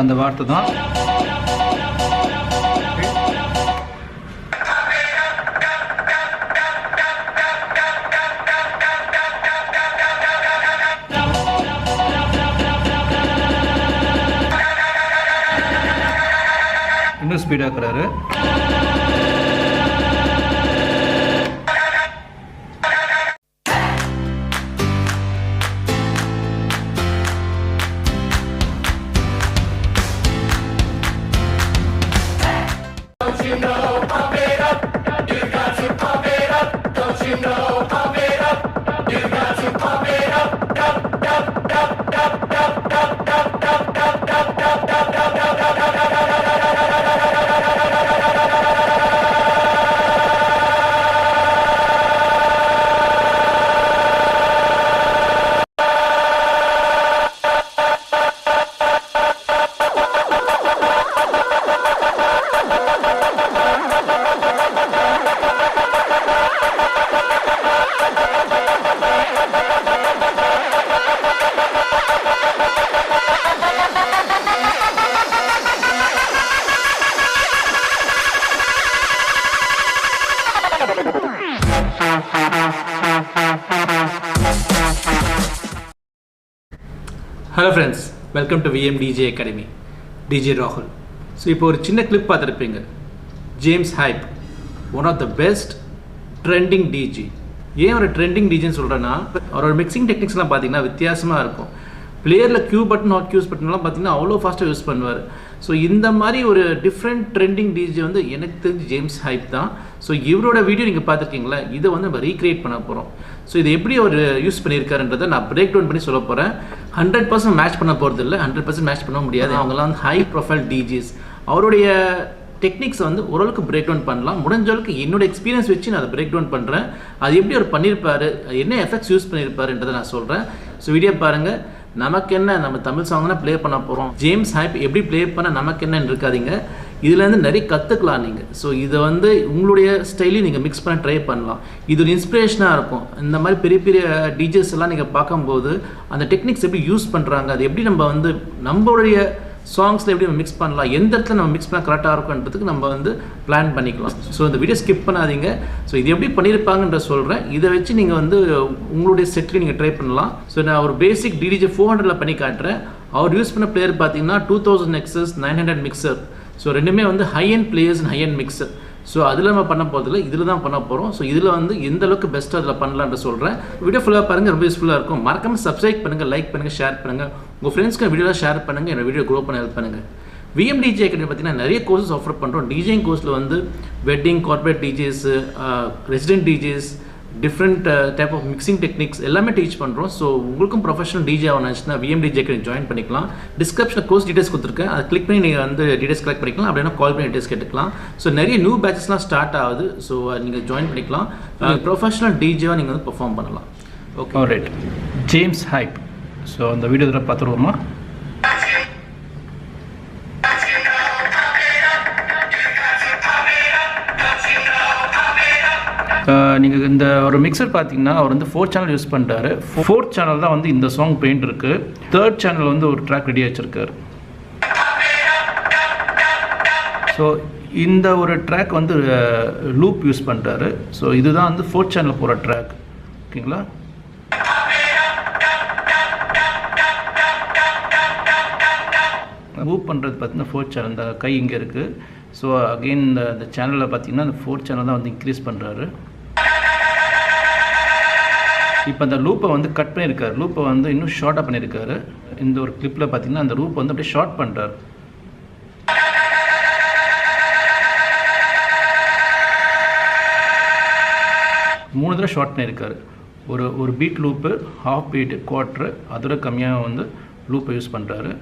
அந்த வார்த்தை தான். இன்னும் ஸ்பீடாக்குறாரு. Hello friends, welcome to DDJ academy. DJ ராகுல். ஸோ இப்போ ஒரு சின்ன கிளிப் பார்த்துருப்பீங்க. James Hype, one of the best trending DJ. ஏன் ஒரு ட்ரெண்டிங் டிஜேன்னு சொல்கிறேன்னா, அவரோட மிக்சிங் டெக்னிக்ஸ்லாம் பார்த்தீங்கன்னா வித்தியாசமாக இருக்கும். பிளேயரில் கியூ பட்டன் ஹாட் கியூஸ் பட்டன்லாம் பார்த்தீங்கன்னா அவ்வளோ ஃபாஸ்ட்டாக யூஸ் பண்ணுவார். ஸோ இந்த மாதிரி ஒரு டிஃப்ரெண்ட் ட்ரெண்டிங் டிஜே வந்து எனக்கு தெரிஞ்சு ஜேம்ஸ் ஹைப் தான். ஸோ இவரோட வீடியோ நீங்கள் பார்த்துருக்கீங்களா, இதை வந்து நம்ம ரீக்ரியேட் பண்ண போகிறோம். ஸோ இதை எப்படி அவர் யூஸ் பண்ணியிருக்காருன்றதை நான் பிரேக் டவுன் பண்ணி சொல்ல போகிறேன். 100% மேட்ச் பண்ண போகிறது இல்லை, 100% மேட்ச் பண்ண முடியாது. அவங்களாம் வந்து ஹை ப்ரொஃபைல் டிஜேஸ். அவருடைய டெக்னிக்ஸ் வந்து ஓரளவுக்கு பிரேக் டவுன் பண்ணலாம். முடிஞ்ச அளவுக்கு என்னோட எக்ஸ்பீரியன்ஸ் வச்சு நான் அதை பிரேக் டவுன் பண்ணுறேன். அது எப்படி அவர் பண்ணியிருப்பாரு, என்ன எஃபெக்ட்ஸ் யூஸ் பண்ணியிருப்பாருன்றதை நான் சொல்கிறேன். ஸோ வீடியோ பாருங்கள். நமக்கு என்ன, நம்ம தமிழ் சாங் தான் ப்ளே பண்ண போகிறோம். ஜேம்ஸ் ஹைப் எப்படி ப்ளே பண்ண நமக்கு என்னன்னு இருக்காதீங்க. இதுலேருந்து நிறைய கற்றுக்கலாம் நீங்கள். ஸோ இதை வந்து உங்களுடைய ஸ்டைலையும் நீங்கள் மிக்ஸ் பண்ண ட்ரை பண்ணலாம். இது ஒரு இன்ஸ்பிரேஷனாக இருக்கும். இந்த மாதிரி பெரிய பெரிய டிஜேஸ் எல்லாம் நீங்கள் பார்க்கும்போது அந்த டெக்னிக்ஸ் எப்படி யூஸ் பண்ணுறாங்க, அது எப்படி நம்ம வந்து நம்மளுடைய சாங்ஸில் எப்படி நம்ம மிக்ஸ் பண்ணலாம், எந்த இடத்துல நம்ம மிக்ஸ் பண்ண கரெக்டாக இருக்குன்றதுக்கு நம்ம வந்து பிளான் பண்ணிக்கலாம். ஸோ இந்த வீடியோ ஸ்கிப் பண்ணாதீங்க. ஸோ இது எப்படி பண்ணியிருப்பாங்கன்ற சொல்கிறேன். இதை வச்சு நீங்கள் வந்து உங்களுடைய செட்லையும் நீங்கள் ட்ரை பண்ணலாம். ஸோ நான் ஒரு பேசிக் DDJ 400 பண்ணி காட்டுறேன். அவர் யூஸ் பண்ண பிளேயர் பார்த்தீங்கன்னா 2000 Nexus 900 மிக்சர். ஸோ ரெண்டுமே வந்து high end players and high end mixer. So அதில் நம்ம பண்ண போகிறதில்ல, இதில் தான் பண்ண போகிறோம். ஸோ இதில் வந்து எந்த அளவுக்கு பெஸ்ட்டாக அதில் பண்ணலான்னு சொல்கிறேன். வீடியோ ஃபுல்லாக பாருங்கள், ரொம்ப யூஸ்ஃபுல்லாக இருக்கும். மறக்காமல் சப்ஸ்கிரைப் பண்ணுங்கள், லைக் பண்ணுங்கள், ஷேர் பண்ணுங்கள். உங்கள் ஃப்ரெண்ட்ஸ்க்கு வீடியோலாம் ஷேர் பண்ணுங்கள், என்னோட வீடியோ க்ரோ பண்ண ஹெல்ப் பண்ணுங்கள். DDJ அகாடமி பார்த்தீங்கன்னா நிறைய கோர்சஸ் ஆஃபர் பண்ணுறோம். டிஜேங் கோர்ஸில் வந்து wedding, corporate DJs, resident DJs, different type of mixing techniques எல்லாமே டீச் பண்ணுறோம். ஸோ உங்களுக்கும் ப்ரொஃபஷனல் டிஜே ஆகணுச்சுன்னா DDJ அகாடமி ஜாயின் பண்ணிக்கலாம். டிஸ்கிரிப்ஷனில் கோர்ஸ் டீடைல்ஸ் கொடுத்துருக்கேன், அதை கிளிக் பண்ணி நீங்கள் வந்து டீடைல்ஸ் கலெக்ட் பண்ணிக்கலாம். அப்படின்னா கால் பண்ணி டீடைல்ஸ் கேட்டுக்கலாம். ஸோ நிறைய நியூ பேச்சஸ்லாம் ஸ்டார்ட் ஆகுது. ஸோ நீங்கள் ஜாயின் பண்ணிக்கலாம். ப்ரொஃபஷனல் டிஜேவாக நீங்கள் வந்து பெர்ஃபார்ம் பண்ணலாம். Okay, right. James hype. So அந்த வீடியோ இதில் பார்த்துருவோமா? நீங்கள் இந்த ஒரு மிக்சர் பார்த்தீங்கன்னா அவர் வந்து 4 சேனல் யூஸ் பண்ணிட்டாரு. 4th சேனல் தான் வந்து இந்த சாங் பெயிண்ட் இருக்குது. 3rd சேனல் வந்து ஒரு ட்ராக் ரெடி வச்சுருக்காரு. ஸோ இந்த ஒரு ட்ராக் வந்து லூப் யூஸ் பண்ணிட்டாரு. ஸோ இதுதான் வந்து 4th சேனலில் போகிற ட்ராக். ஓகேங்களா? லூப் பண்ணுறது பார்த்தீங்கன்னா 4th சேனல், இந்த கை இங்கே இருக்குது. ஸோ அகெயின் இந்த சேனலில் பார்த்தீங்கன்னா இந்த 4th சேனல் தான் வந்து இன்க்ரீஸ் பண்ணுறாரு. இப்போ அந்த லூப்பை வந்து கட் பண்ணியிருக்காரு. லூப்பை வந்து இன்னும் ஷார்ட்டாக பண்ணியிருக்காரு. இந்த ஒரு கிளிப்பில் பார்த்தீங்கன்னா அந்த லூப்பை வந்து அப்படியே ஷார்ட் பண்ணுறாரு. மூணு தடவை ஷார்ட் பண்ணியிருக்காரு. ஒரு beat loop, half beat, quarter, அதோட கம்மியாக வந்து லூப்பை யூஸ் பண்ணுறாரு.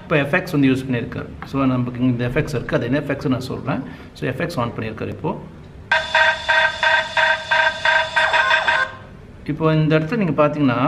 இப்போ எஃபெக்ட்ஸ் வந்து யூஸ் பண்ணியிருக்காரு. ஸோ நமக்கு இந்த எஃபெக்ட்ஸ் இருக்குது, அது என்ன எஃபெக்ட்ஸ் நான் சொல்கிறேன். ஸோ எஃபெக்ட்ஸ் ஆன் பண்ணியிருக்காரு. இப்போ இந்த இடத்துல நீங்கள் பார்த்தீங்கன்னா,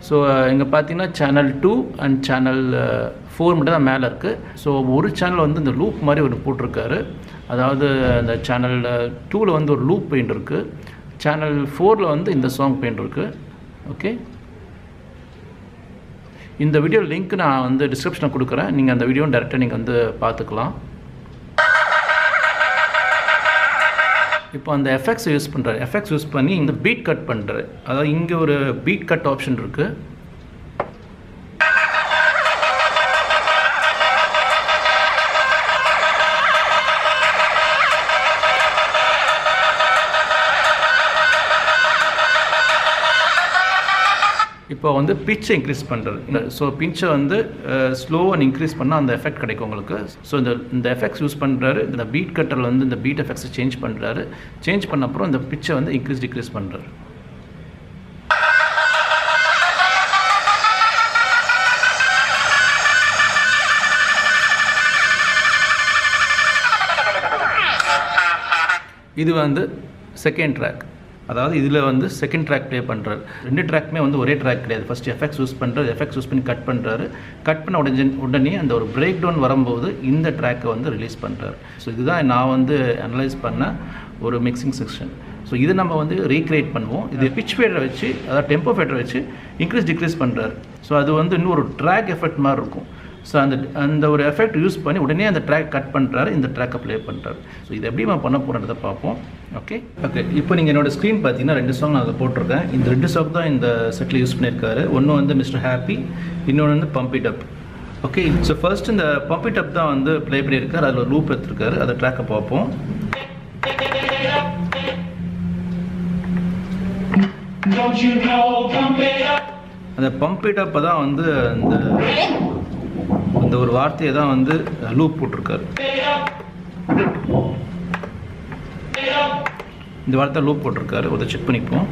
ஸோ இங்கே பார்த்தீங்கன்னா சேனல் 2 அண்ட் சேனல் 4 மட்டும் தான் மேலே இருக்குது. ஸோ ஒரு சேனல் வந்து இந்த லூப் மாதிரி ஒன்று போட்டிருக்காரு. அதாவது அந்த சேனல் 2ல் வந்து ஒரு லூப் பெயிண்ட் இருக்குது. சேனல் 4ல் வந்து இந்த சாங் பெயிண்ட் இருக்குது. ஓகே, இந்த வீடியோ லிங்க் நான் வந்து டிஸ்கிரிப்ஷனில் கொடுக்குறேன். நீங்கள் அந்த வீடியோ டேரெக்டாக நீங்கள் வந்து பார்த்துக்கலாம். இப்போ அந்த எஃபெக்ட்ஸ் யூஸ் பண்ணுறாரு. எஃபெக்ட்ஸ் யூஸ் பண்ணி இந்த பீட் கட் பண்ணுறாரு. அதாவது இங்கே ஒரு பீட் கட் ஆப்ஷன் இருக்குது. இப்போ வந்து பிச்சை இன்க்ரீஸ் பண்ணுறது. ஸோ பிச்சை வந்து ஸ்லோவாக இன்க்ரீஸ் பண்ணால் அந்த எஃபெக்ட் கிடைக்கும் உங்களுக்கு. ஸோ இந்த எஃபெக்ட்ஸ் யூஸ் பண்ணுறாரு. இந்த பீட் கட்டரில் வந்து இந்த பீட் எஃபெக்ட்ஸை சேஞ்ச் பண்ணுறாரு. சேஞ்ச் பண்ண அப்புறம் இந்த பிச்சை வந்து இன்க்ரீஸ் டிக்ரீஸ் பண்ணுறாரு. இது வந்து செகண்ட் ட்ராக். அதாவது இதில் வந்து செகண்ட் ட்ராக் ப்ளே பண்ணுறாரு. 2 ட்ராக்குமே வந்து ஒரே ட்ராக் கிடையாது. ஃபஸ்ட்டு எஃபெக்ட்ஸ் யூஸ் பண்ணுறாரு. எஃபெக்ட்ஸ் யூஸ் பண்ணி கட் பண்ணுறாரு. கட் பண்ண உடனே அந்த ஒரு பிரேக் டவுன் வரும்போது இந்த ட்ராக்கை வந்து ரிலீஸ் பண்ணுறாரு. ஸோ இதுதான் நான் வந்து அனலைஸ் பண்ண ஒரு மிக்சிங் செக்ஷன். ஸோ இது நம்ம வந்து ரீக்ரியேட் பண்ணுவோம். இது பிச் ஃபேடரை வச்சு, அதாவது டெம்போ ஃபேடரை வச்சு இன்க்ரீஸ் டிக்ரீஸ் பண்ணுறாரு. ஸோ அது வந்து இன்னும் ஒரு ட்ராக் எஃபெக்ட் மாதிரி இருக்கும். ஸோ அந்த ஒரு எஃபெக்ட் யூஸ் பண்ணி உடனே அந்த ட்ராக் கட் பண்ணுறாரு, இந்த ட்ராக்கை ப்ளே பண்ணுறாரு. ஸோ இது எப்படி நம்ம பண்ண போகிறத பார்ப்போம். ஓகே, இப்போ நீங்கள் என்னோடய ஸ்க்ரீன் பார்த்தீங்கன்னா 2 சாங் நான் அதை போட்டிருக்கேன். இந்த 2 சாங் தான் இந்த செட்டில் யூஸ் பண்ணியிருக்காரு. ஒன்று வந்து மிஸ்டர் ஹாப்பி, இன்னொன்று வந்து pump it up. Okay, so first இந்த பம்ப் இட் அப் தான் வந்து ப்ளே பண்ணியிருக்காரு. அதில் ஒரு லூப் எடுத்திருக்காரு. அந்த ட்ராக்கை பார்ப்போம். அந்த பம்ப் இட் அப் தான் வந்து அந்த ஒரு வார்த்தையை தான் வந்து லூப் போட்டிருக்காரு. இந்த வார்த்தை லூப் போட்டிருக்காரு. அதை செக் பண்ணிப்போம்.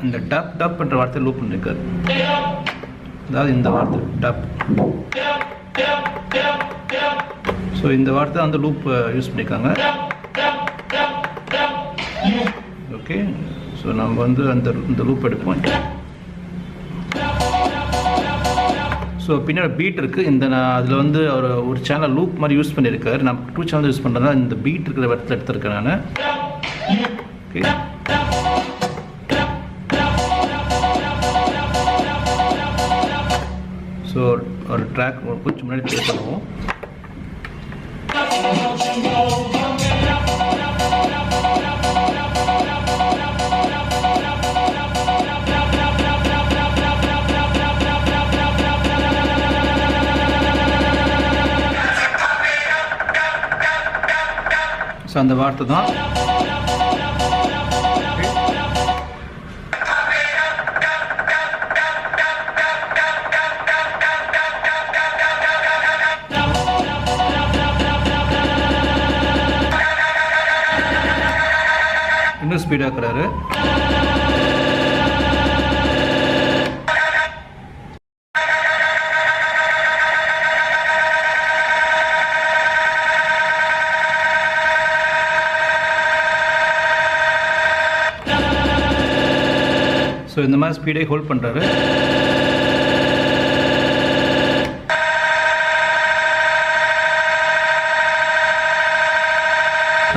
இந்த டப் டப் என்ற வார்த்தை லூப் பண்ணிருக்காரு. அதாவது இந்த வார்த்தை டப். ஸோ இந்த வார்த்தை வந்து லூப் யூஸ் பண்ணியிருக்காங்க. ஓகே, ஸோ நம்ம வந்து இந்த லூப் எடுப்போம். ஸோ பின்னாடி பீட் இருக்குது. அதில் வந்து ஒரு சேனல் லூப் மாதிரி யூஸ் பண்ணியிருக்காரு. நான் 2 சேனல் யூஸ் பண்ணுறதுனால இந்த பீட் இருக்கிற இடத்துல எடுத்துருக்கேன் நான். ஓகே, ஸோ ஒரு ட்ராக் கொஞ்சம் முன்னாடி ப்ளே பண்ணுவோம். ஸோ அந்த வார்த்தை தான். இன்னும் ஸ்பீடாக்குறாரு. ஸோ இந்த மாதிரி ஸ்பீடை ஹோல்ட் பண்ணுறாரு.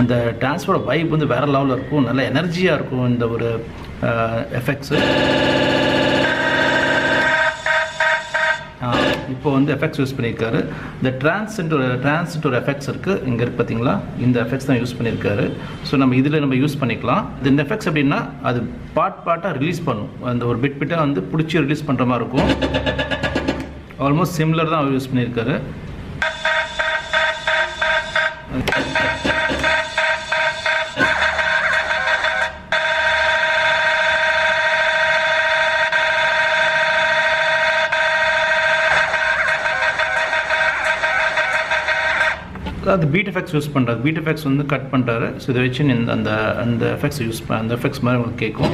அந்த டான்ஸோட வைப் வந்து வேறு லெவலில் இருக்கும். நல்ல எனர்ஜியாக இருக்கும் இந்த ஒரு எஃபெக்ட்ஸு. இப்போ வந்து எஃபெக்ட்ஸ் யூஸ் பண்ணியிருக்காரு. இந்த ட்ரான்ஸ் ஒரு எஃபெக்ட்ஸ் இருக்குது. இங்கே இருக்குது பார்த்தீங்களா, இந்த எஃபெக்ட்ஸ் தான் யூஸ் பண்ணியிருக்காரு. ஸோ நம்ம இதில் யூஸ் பண்ணிக்கலாம். இந்த எஃபெக்ட்ஸ் எப்படின்னா அது பார்ட்டாக ரிலீஸ் பண்ணும். அந்த ஒரு பிட்டாக வந்து பிடிச்சி ரிலீஸ் பண்ணுற மாதிரி இருக்கும். ஆல்மோஸ்ட் சிமிலர் தான் அவர் யூஸ் பண்ணியிருக்காரு. அது பீட் எஃபெக்ட்ஸ் யூஸ் பண்ணுறாரு. பீட் எஃபெக்ட்ஸ் வந்து கட் பண்ணுறாரு. ஸோ இதை வச்சு அந்த எஃபெக்ட்ஸ் அந்த எஃபெக்ட்ஸ் மாதிரி உங்களுக்கு கேட்கும்.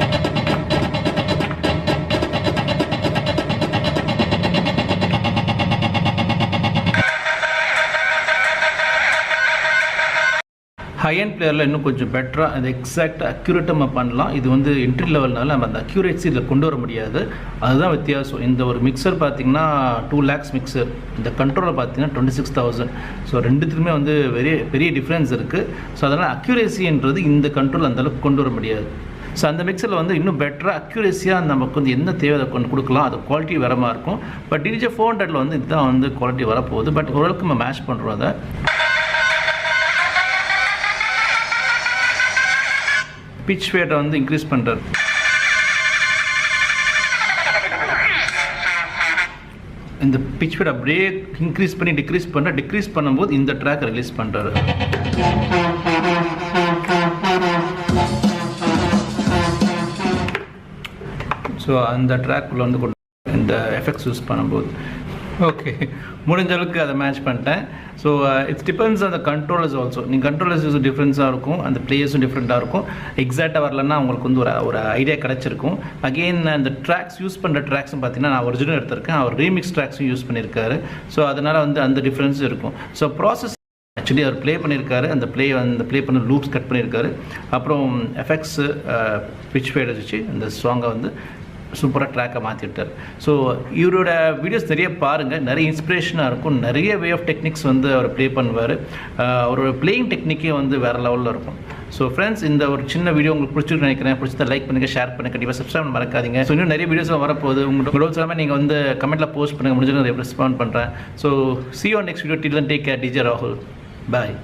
ஹை-எண்ட் பிளேயரில் இன்னும் கொஞ்சம் பெட்டராக அந்த எக்ஸாக்ட் அக்யூரேட்டாக நம்ம பண்ணலாம். இது வந்து என்ட்ரி லெவல்னால நம்ம அந்த அக்யூரேட்ஸி இதில் கொண்டு வர முடியாது. அதுதான் வித்தியாசம். இந்த ஒரு மிக்சர் பார்த்திங்கன்னா 2 lakhs மிக்சர், இந்த கண்ட்ரோலில் பார்த்திங்கன்னா 26,000. ஸோ ரெண்டுத்துக்குமே வந்து பெரிய டிஃப்ரென்ஸ் இருக்குது. ஸோ அதனால் அக்யூரேசின்றது இந்த கண்ட்ரோல் அந்தளவுக்கு கொண்டு வர முடியாது. ஸோ அந்த மிக்சரில் வந்து இன்னும் பெட்டராக அக்யூரேசியாக நமக்கு வந்து என்ன தேவை அதை கொண்டு கொடுக்கலாம், அது குவாலிட்டி வேறமாக இருக்கும். பட் DDJ 400 வந்து இதுதான் வந்து குவாலிட்டி வரப்போகுது. பட் ஓரளவுக்கு நம்ம மேட்ச் பண்ணுறோம். அதை பிச் வேட்டை வந்து இன்க்ரீஸ் பண்ணுறாரு. இந்த பிச் வேட் அப்படியே இன்க்ரீஸ் பண்ணி டிக்ரீஸ் பண்ணும்போது இந்த ட்ராக் ரிலீஸ் பண்ணுறாரு. ஸோ அந்த ட்ராக்குள்ளே வந்து இந்த எஃபெக்ட்ஸ் யூஸ் பண்ணும்போது ஓகே முடிஞ்ச அளவுக்கு அதை மேட்ச் பண்ணிட்டேன். So it's depends on the controllers also. நீங்கள் கண்ட்ரோலர்ஸ் யூஸ் டிஃப்ரென்ஸாக இருக்கும், அந்த பிளேயர்ஸும் டிஃப்ரெண்ட்டாக இருக்கும். எக்ஸாக்டாக வரலன்னா உங்களுக்கு வந்து ஒரு ஐடியா கிடச்சிருக்கும். அகெயின் அந்த ட்ராக்ஸ் யூஸ் பண்ணுற ட்ராக்ஸும் பார்த்தீங்கன்னா நான் ஒரிஜினல் எடுத்திருக்கேன், அவர் ரீமிக்ஸ் ட்ராக்ஸும் யூஸ் பண்ணியிருக்காரு. ஸோ அதனால் வந்து அந்த டிஃப்ரென்ஸும் இருக்கும். ஸோ ப்ராசஸ் ஆக்சுவலி அவர் ப்ளே பண்ணியிருக்காரு, அந்த ப்ளே பண்ண லூப்ஸ் கட் பண்ணியிருக்காரு. அப்புறம் எஃபெக்ட்ஸு பிச் ஃபேட் வச்சு அந்த சாங்கை வந்து சூப்பராக ட்ராக்கை மாற்றிட்டார். ஸோ இவரோட வீடியோஸ் நிறைய பாருங்கள், நிறைய இன்ஸ்பிரேஷனாக இருக்கும். நிறைய வே ஆஃப் டெக்னிக்ஸ் வந்து அவர் ப்ளே பண்ணுவார். அவரோட பிளேயிங் டெக்னிக்கே வந்து வேறு லெவலில் இருக்கும். ஸோ ஃப்ரெண்ட்ஸ், இந்த ஒரு சின்ன வீடியோ உங்களுக்கு பிடிச்சிருக்கு நினைக்கிறேன். பிடிச்சதை லைக் பண்ணுங்கள், ஷேர் பண்ணுங்கள், கண்டிப்பாக சப்ஸ்கிரைப் மறக்காதீங்க. ஸோ இன்னும் நிறைய வீடியோஸ்லாம் வரப்போகுது. உங்களோட டவுட்ஸ் எல்லாமே நீங்கள் வந்து கமெண்ட்டில் போஸ்ட் பண்ணுங்கள், முடிஞ்சது ரெஸ்பாண்ட் பண்ணுறேன். So see you on next video. Till then, take care. DJ Rahul. Bye.